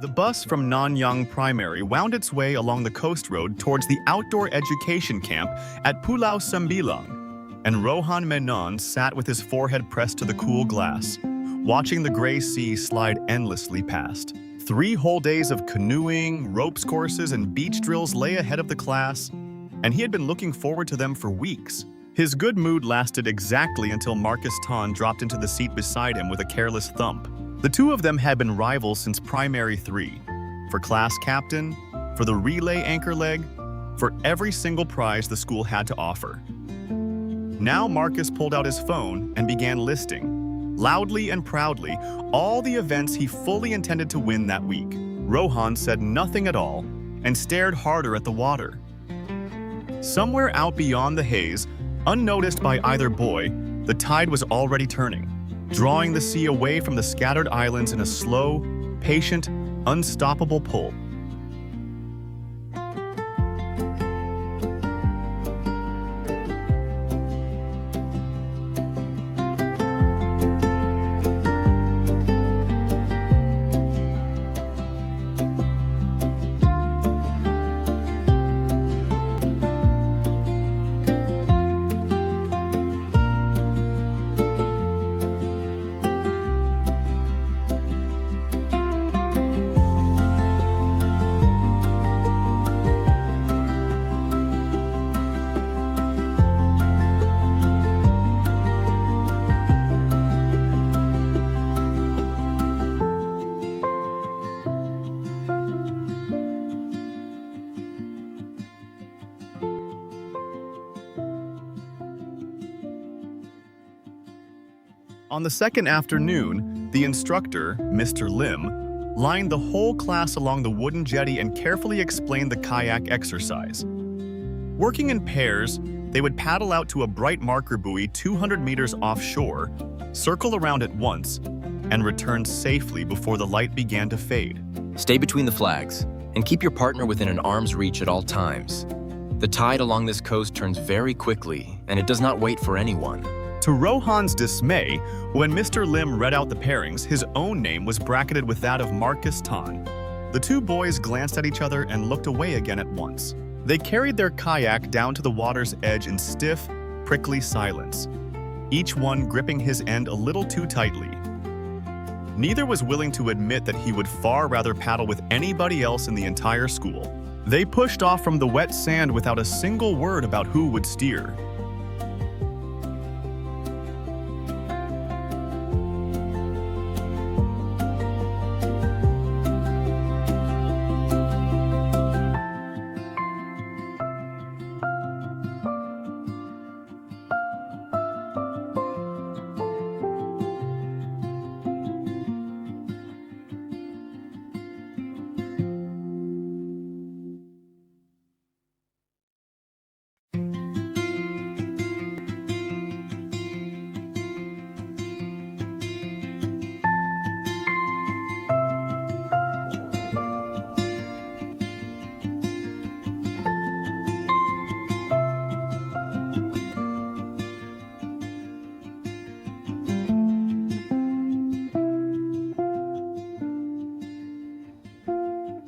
The bus from Nanyang Primary wound its way along the coast road towards the outdoor education camp at Pulau Sembilang, and Rohan Menon sat with his forehead pressed to the cool glass, watching the gray sea slide endlessly past. 3 whole days of canoeing, ropes courses, and beach drills lay ahead of the class, and he had been looking forward to them for weeks. His good mood lasted exactly until Marcus Tan dropped into the seat beside him with a careless thump. The two of them had been rivals since Primary 3, for class captain, for the relay anchor leg, for every single prize the school had to offer. Now Marcus pulled out his phone and began listing, loudly and proudly, all the events he fully intended to win that week. Rohan said nothing at all and stared harder at the water. Somewhere out beyond the haze, unnoticed by either boy, the tide was already turning, drawing the sea away from the scattered islands in a slow, patient, unstoppable pull. On the second afternoon, the instructor, Mr. Lim, lined the whole class along the wooden jetty and carefully explained the kayak exercise. Working in pairs, they would paddle out to a bright marker buoy 200 meters offshore, circle around it once, and return safely before the light began to fade. Stay between the flags and keep your partner within an arm's reach at all times. The tide along this coast turns very quickly, and it does not wait for anyone. To Rohan's dismay, when Mr. Lim read out the pairings, his own name was bracketed with that of Marcus Tan. The two boys glanced at each other and looked away again at once. They carried their kayak down to the water's edge in stiff, prickly silence, each one gripping his end a little too tightly. Neither was willing to admit that he would far rather paddle with anybody else in the entire school. They pushed off from the wet sand without a single word about who would steer.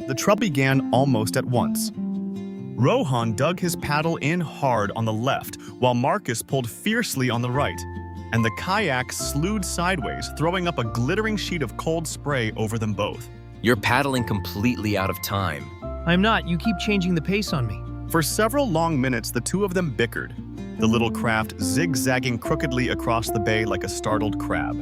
The trouble began almost at once. Rohan dug his paddle in hard on the left, while Marcus pulled fiercely on the right, and the kayak slewed sideways, throwing up a glittering sheet of cold spray over them both. You're paddling completely out of time. I'm not. You keep changing the pace on me. For several long minutes, the two of them bickered, the little craft zigzagging crookedly across the bay like a startled crab.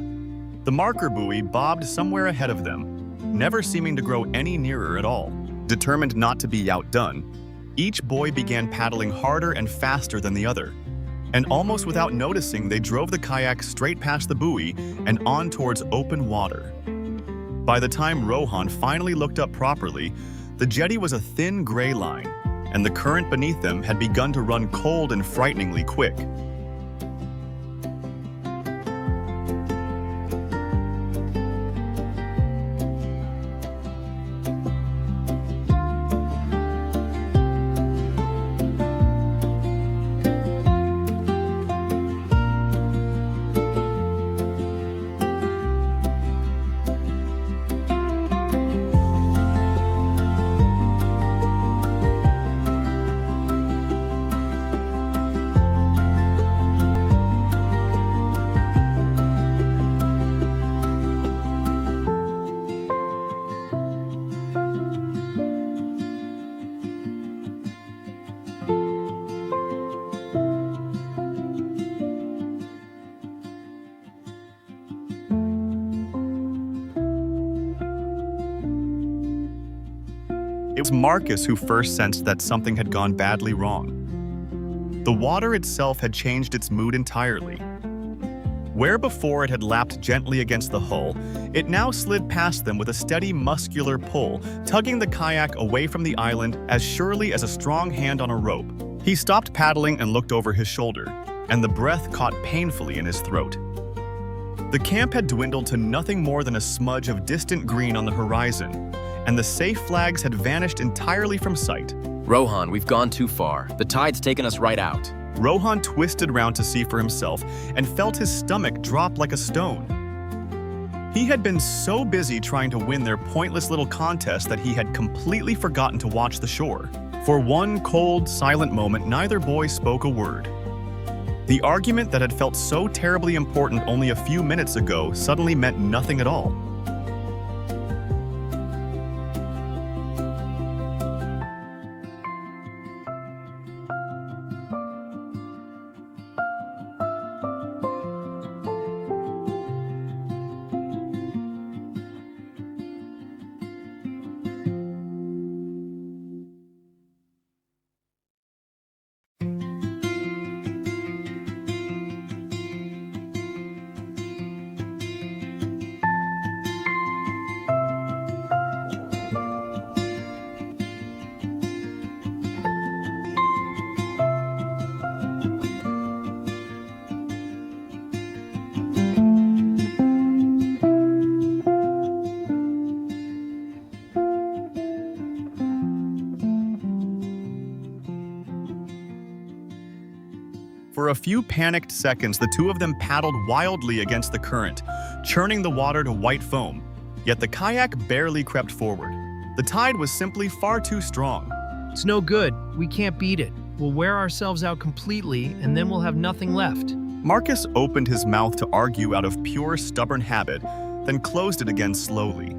The marker buoy bobbed somewhere ahead of them, never seeming to grow any nearer at all. Determined not to be outdone, each boy began paddling harder and faster than the other, and almost without noticing, they drove the kayak straight past the buoy and on towards open water. By the time Rohan finally looked up properly, the jetty was a thin gray line, and the current beneath them had begun to run cold and frighteningly quick. It was Marcus who first sensed that something had gone badly wrong. The water itself had changed its mood entirely. Where before it had lapped gently against the hull, it now slid past them with a steady muscular pull, tugging the kayak away from the island as surely as a strong hand on a rope. He stopped paddling and looked over his shoulder, and the breath caught painfully in his throat. The camp had dwindled to nothing more than a smudge of distant green on the horizon, and the safe flags had vanished entirely from sight. Rohan, we've gone too far. The tide's taken us right out. Rohan twisted round to see for himself and felt his stomach drop like a stone. He had been so busy trying to win their pointless little contest that he had completely forgotten to watch the shore. For one cold, silent moment, neither boy spoke a word. The argument that had felt so terribly important only a few minutes ago suddenly meant nothing at all. For a few panicked seconds, the two of them paddled wildly against the current, churning the water to white foam. Yet the kayak barely crept forward. The tide was simply far too strong. It's no good. We can't beat it. We'll wear ourselves out completely, and then we'll have nothing left. Marcus opened his mouth to argue out of pure stubborn habit, then closed it again slowly.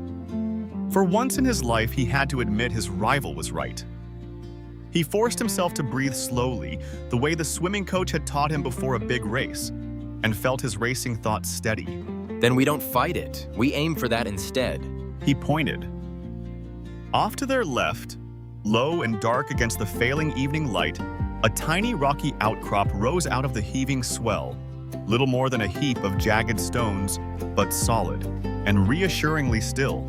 For once in his life, he had to admit his rival was right. He forced himself to breathe slowly, the way the swimming coach had taught him before a big race, and felt his racing thoughts steady. Then we don't fight it. We aim for that instead. He pointed. Off to their left, low and dark against the failing evening light, a tiny rocky outcrop rose out of the heaving swell, little more than a heap of jagged stones, but solid and reassuringly still.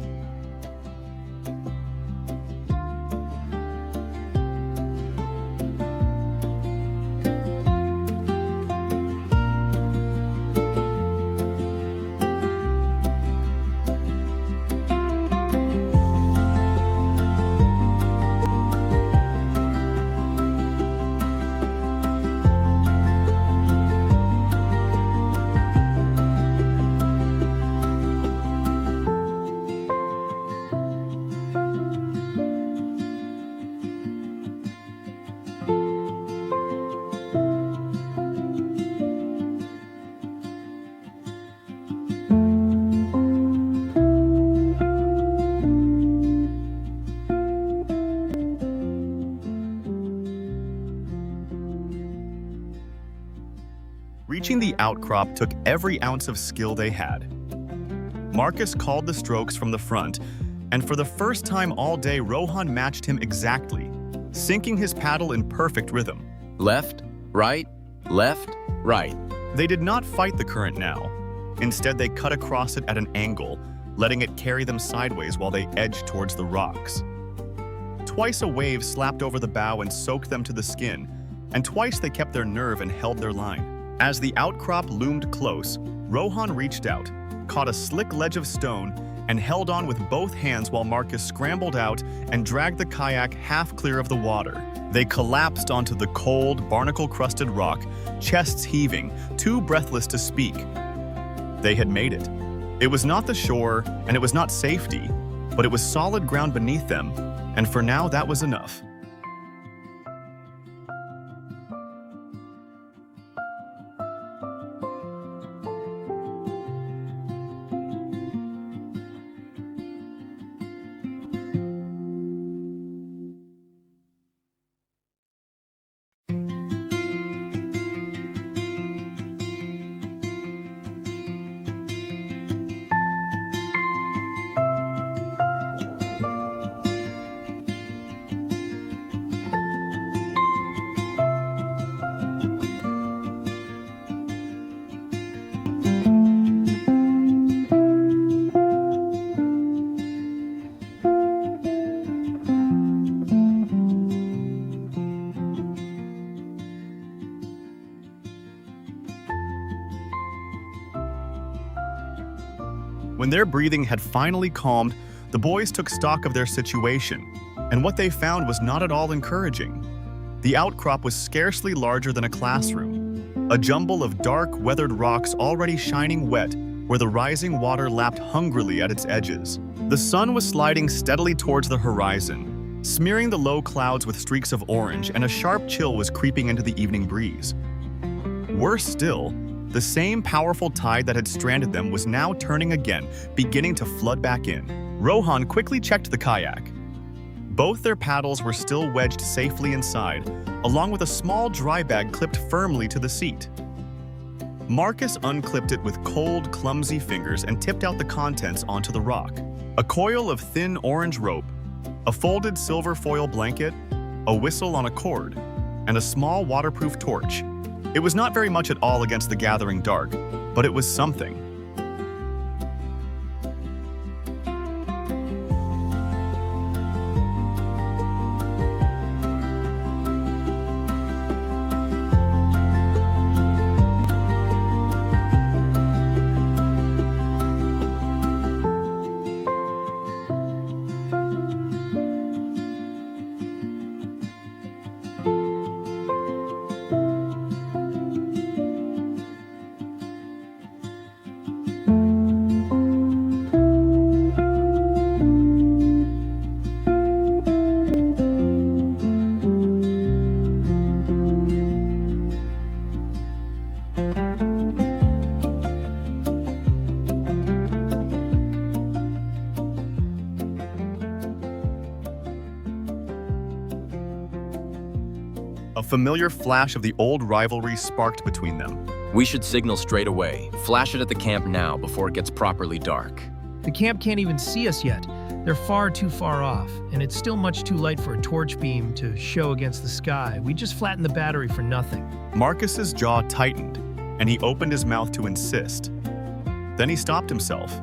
Reaching the outcrop took every ounce of skill they had. Marcus called the strokes from the front, and for the first time all day, Rohan matched him exactly, sinking his paddle in perfect rhythm. Left, right, left, right. They did not fight the current now. Instead, they cut across it at an angle, letting it carry them sideways while they edged towards the rocks. Twice a wave slapped over the bow and soaked them to the skin, and twice they kept their nerve and held their line. As the outcrop loomed close, Rohan reached out, caught a slick ledge of stone, and held on with both hands while Marcus scrambled out and dragged the kayak half clear of the water. They collapsed onto the cold, barnacle-crusted rock, chests heaving, too breathless to speak. They had made it. It was not the shore, and it was not safety, but it was solid ground beneath them, and for now that was enough. When their breathing had finally calmed, the boys took stock of their situation, and what they found was not at all encouraging. The outcrop was scarcely larger than a classroom, a jumble of dark, weathered rocks already shining wet where the rising water lapped hungrily at its edges. The sun was sliding steadily towards the horizon, smearing the low clouds with streaks of orange, and a sharp chill was creeping into the evening breeze. Worse still, the same powerful tide that had stranded them was now turning again, beginning to flood back in. Rohan quickly checked the kayak. Both their paddles were still wedged safely inside, along with a small dry bag clipped firmly to the seat. Marcus unclipped it with cold, clumsy fingers and tipped out the contents onto the rock. A coil of thin orange rope, a folded silver foil blanket, a whistle on a cord, and a small waterproof torch. It was not very much at all against the gathering dark, but it was something. A familiar flash of the old rivalry sparked between them. We should signal straight away. Flash it at the camp now before it gets properly dark. The camp can't even see us yet. They're far too far off, and it's still much too light for a torch beam to show against the sky. We just flattened the battery for nothing. Marcus's jaw tightened, and he opened his mouth to insist. Then he stopped himself.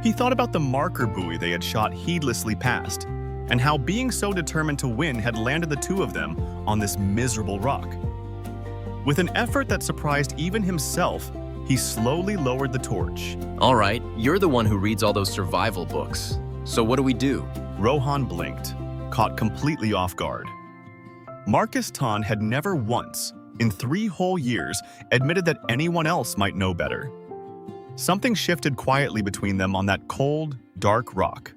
He thought about the marker buoy they had shot heedlessly past, and how being so determined to win had landed the two of them on this miserable rock. With an effort that surprised even himself, he slowly lowered the torch. All right, you're the one who reads all those survival books. So what do we do? Rohan blinked, caught completely off guard. Marcus Tan had never once, in 3 whole years, admitted that anyone else might know better. Something shifted quietly between them on that cold, dark rock.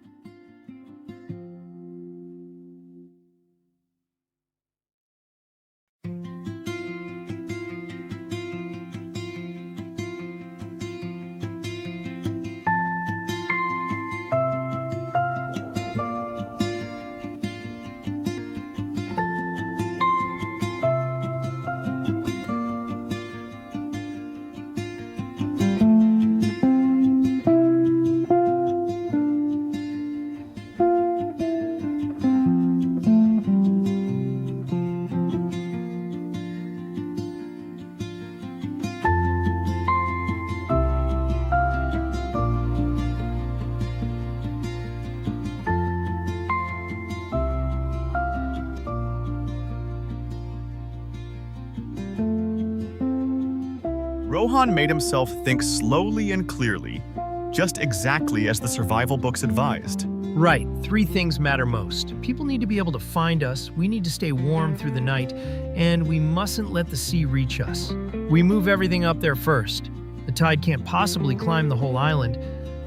Rohan made himself think slowly and clearly, just exactly as the survival books advised. Right, 3 things matter most. People need to be able to find us, we need to stay warm through the night, and we mustn't let the sea reach us. We move everything up there first. The tide can't possibly climb the whole island,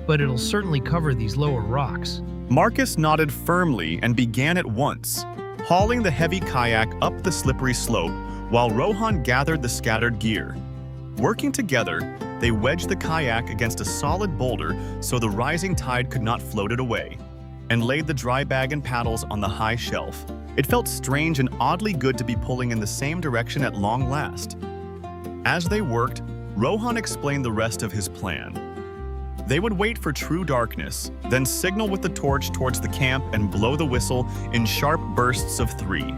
but it'll certainly cover these lower rocks. Marcus nodded firmly and began at once, hauling the heavy kayak up the slippery slope while Rohan gathered the scattered gear. Working together, they wedged the kayak against a solid boulder so the rising tide could not float it away, and laid the dry bag and paddles on the high shelf. It felt strange and oddly good to be pulling in the same direction at long last. As they worked, Rohan explained the rest of his plan. They would wait for true darkness, then signal with the torch towards the camp and blow the whistle in sharp bursts of 3.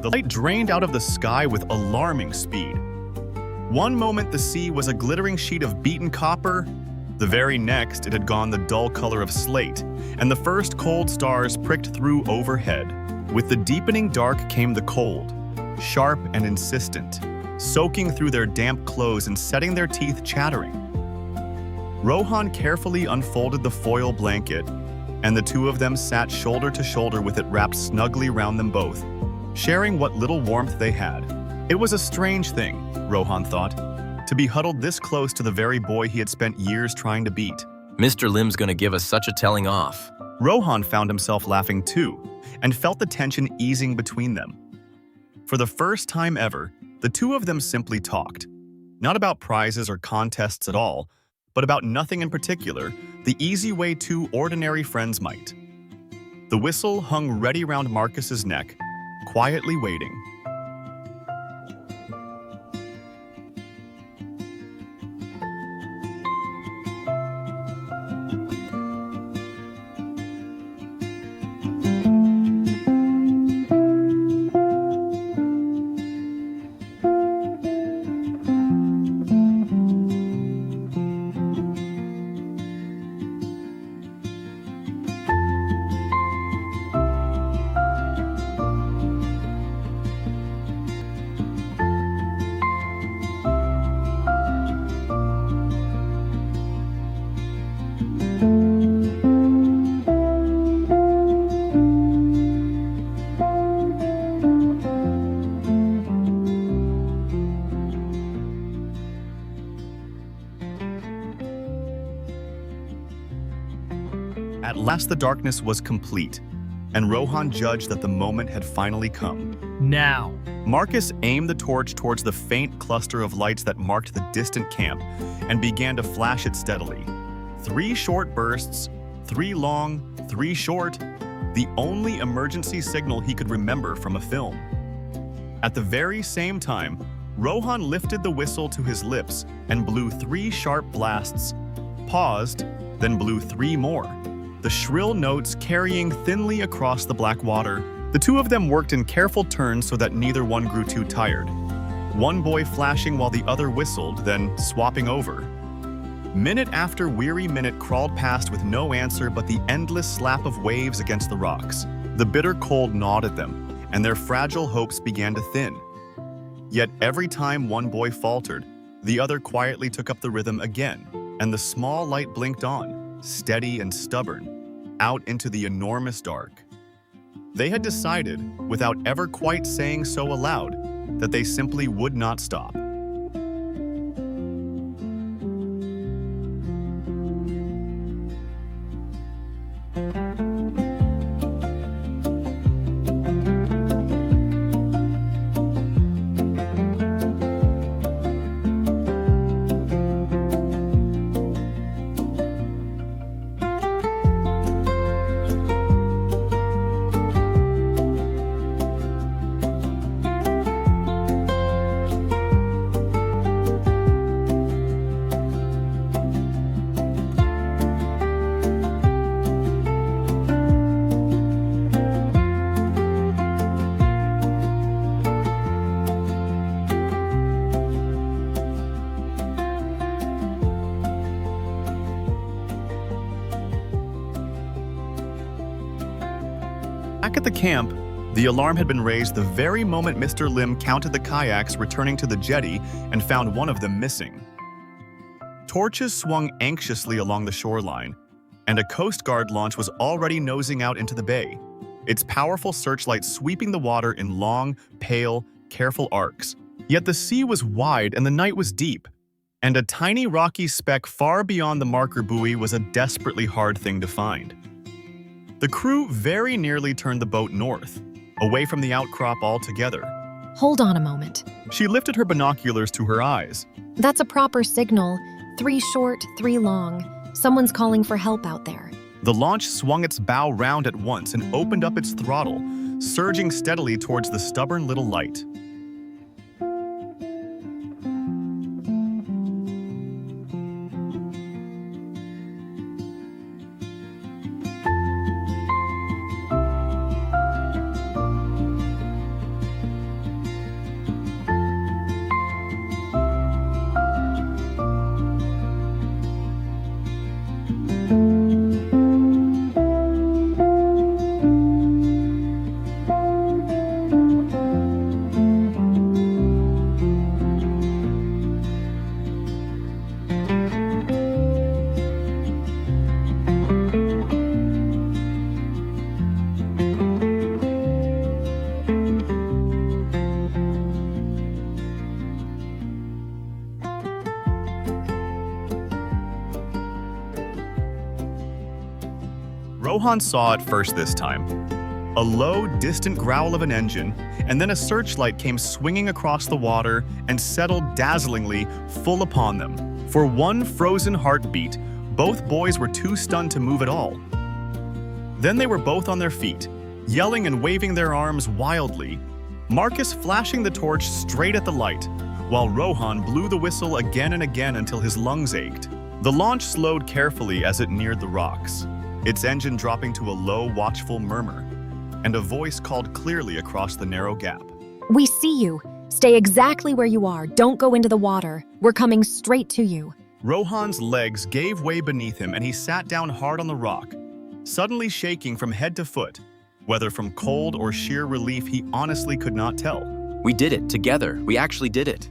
The light drained out of the sky with alarming speed. One moment the sea was a glittering sheet of beaten copper, the very next it had gone the dull color of slate, and the first cold stars pricked through overhead. With the deepening dark came the cold, sharp and insistent, soaking through their damp clothes and setting their teeth chattering. Rohan carefully unfolded the foil blanket, and the two of them sat shoulder to shoulder with it wrapped snugly round them both, sharing what little warmth they had. It was a strange thing, Rohan thought, to be huddled this close to the very boy he had spent years trying to beat. Mr. Lim's gonna give us such a telling off. Rohan found himself laughing too, and felt the tension easing between them. For the first time ever, the two of them simply talked. Not about prizes or contests at all, but about nothing in particular, the easy way two ordinary friends might. The whistle hung ready round Marcus's neck, quietly waiting. At last the darkness was complete, and Rohan judged that the moment had finally come. Now. Marcus aimed the torch towards the faint cluster of lights that marked the distant camp and began to flash it steadily. 3 short bursts, 3 long, 3 short, the only emergency signal he could remember from a film. At the very same time, Rohan lifted the whistle to his lips and blew 3 sharp blasts, paused, then blew 3 more, the shrill notes carrying thinly across the black water. The two of them worked in careful turns so that neither one grew too tired. One boy flashing while the other whistled, then swapping over. Minute after weary minute crawled past with no answer but the endless slap of waves against the rocks. The bitter cold gnawed at them, and their fragile hopes began to thin. Yet every time one boy faltered, the other quietly took up the rhythm again, and the small light blinked on, steady and stubborn, out into the enormous dark. They had decided, without ever quite saying so aloud, that they simply would not stop. Back at the camp, the alarm had been raised the very moment Mr. Lim counted the kayaks returning to the jetty and found one of them missing. Torches swung anxiously along the shoreline, and a Coast Guard launch was already nosing out into the bay, its powerful searchlight sweeping the water in long, pale, careful arcs. Yet the sea was wide and the night was deep, and a tiny rocky speck far beyond the marker buoy was a desperately hard thing to find. The crew very nearly turned the boat north, away from the outcrop altogether. Hold on a moment. She lifted her binoculars to her eyes. That's a proper signal. 3 short, 3 long. Someone's calling for help out there. The launch swung its bow round at once and opened up its throttle, surging steadily towards the stubborn little light. Rohan saw it first this time. A low, distant growl of an engine, and then a searchlight came swinging across the water and settled dazzlingly full upon them. For one frozen heartbeat, both boys were too stunned to move at all. Then they were both on their feet, yelling and waving their arms wildly, Marcus flashing the torch straight at the light, while Rohan blew the whistle again and again until his lungs ached. The launch slowed carefully as it neared the rocks, its engine dropping to a low, watchful murmur, and a voice called clearly across the narrow gap. We see you. Stay exactly where you are. Don't go into the water. We're coming straight to you. Rohan's legs gave way beneath him and he sat down hard on the rock, suddenly shaking from head to foot, whether from cold or sheer relief he honestly could not tell. We did it together. We actually did it.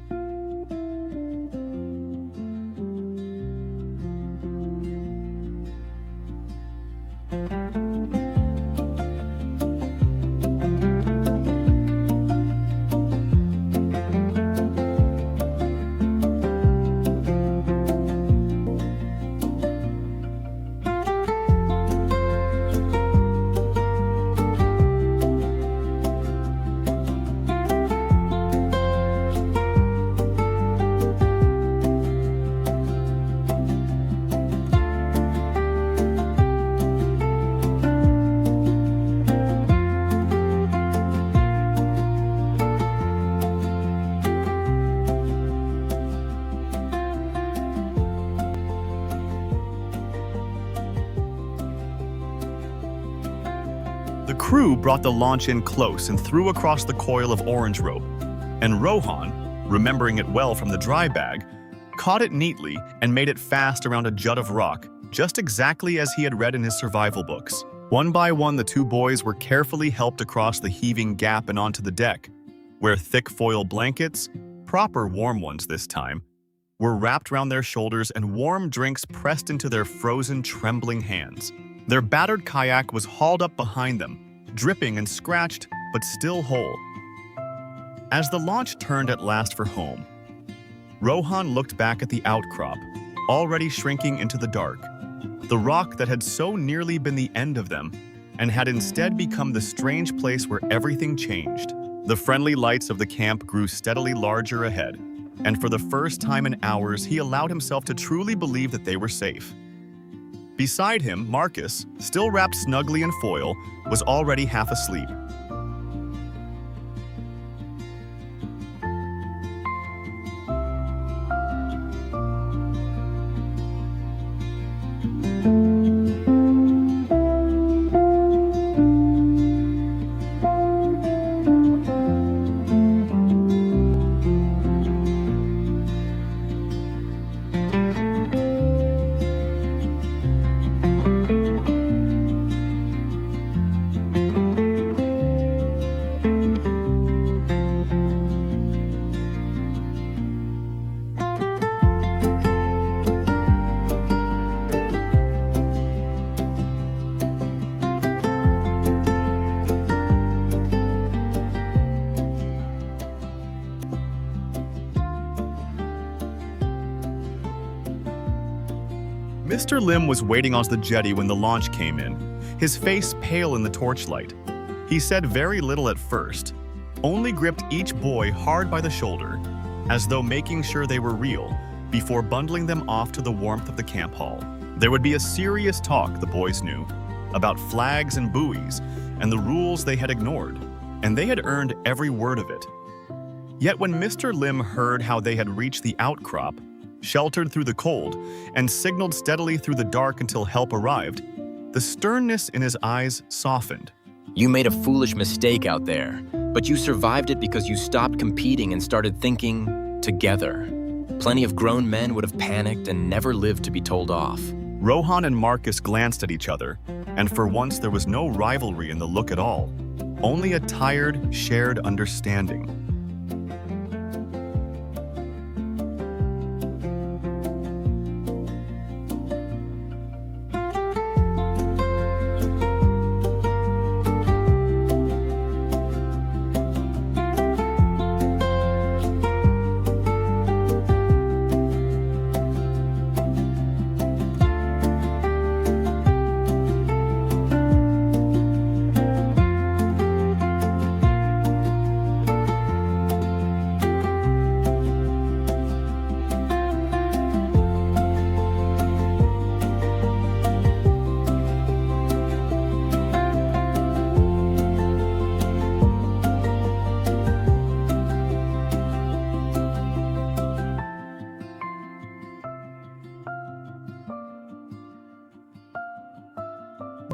The crew brought the launch in close and threw across the coil of orange rope, and Rohan, remembering it well from the dry bag, caught it neatly and made it fast around a jut of rock, just exactly as he had read in his survival books. One by one, the two boys were carefully helped across the heaving gap and onto the deck, where thick foil blankets, proper warm ones this time, were wrapped around their shoulders and warm drinks pressed into their frozen, trembling hands. Their battered kayak was hauled up behind them, dripping and scratched, but still whole. As the launch turned at last for home, Rohan looked back at the outcrop, already shrinking into the dark, the rock that had so nearly been the end of them, and had instead become the strange place where everything changed. The friendly lights of the camp grew steadily larger ahead, and for the first time in hours, he allowed himself to truly believe that they were safe. Beside him, Marcus, still wrapped snugly in foil, was already half asleep. Mr. Lim was waiting on the jetty when the launch came in, his face pale in the torchlight. He said very little at first, only gripped each boy hard by the shoulder, as though making sure they were real, before bundling them off to the warmth of the camp hall. There would be a serious talk, the boys knew, about flags and buoys and the rules they had ignored, and they had earned every word of it. Yet when Mr. Lim heard how they had reached the outcrop, sheltered through the cold, and signaled steadily through the dark until help arrived, the sternness in his eyes softened. You made a foolish mistake out there, but you survived it because you stopped competing and started thinking together. Plenty of grown men would have panicked and never lived to be told off. Rohan and Marcus glanced at each other, and for once there was no rivalry in the look at all, only a tired, shared understanding.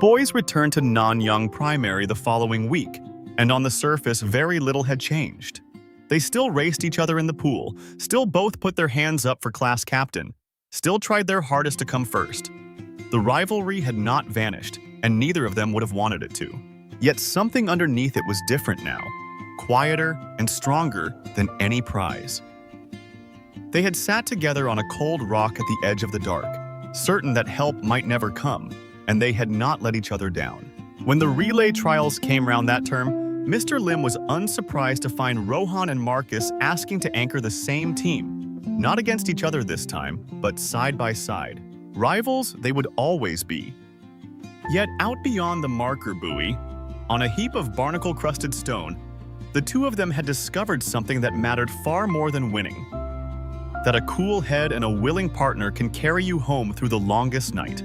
Boys returned to Nanyang Primary the following week, and on the surface, very little had changed. They still raced each other in the pool, still both put their hands up for class captain, still tried their hardest to come first. The rivalry had not vanished, and neither of them would have wanted it to. Yet something underneath it was different now, quieter and stronger than any prize. They had sat together on a cold rock at the edge of the dark, certain that help might never come, and they had not let each other down. When the relay trials came round that term, Mr. Lim was unsurprised to find Rohan and Marcus asking to anchor the same team, not against each other this time, but side by side. Rivals they would always be. Yet out beyond the marker buoy, on a heap of barnacle-crusted stone, the two of them had discovered something that mattered far more than winning. That a cool head and a willing partner can carry you home through the longest night.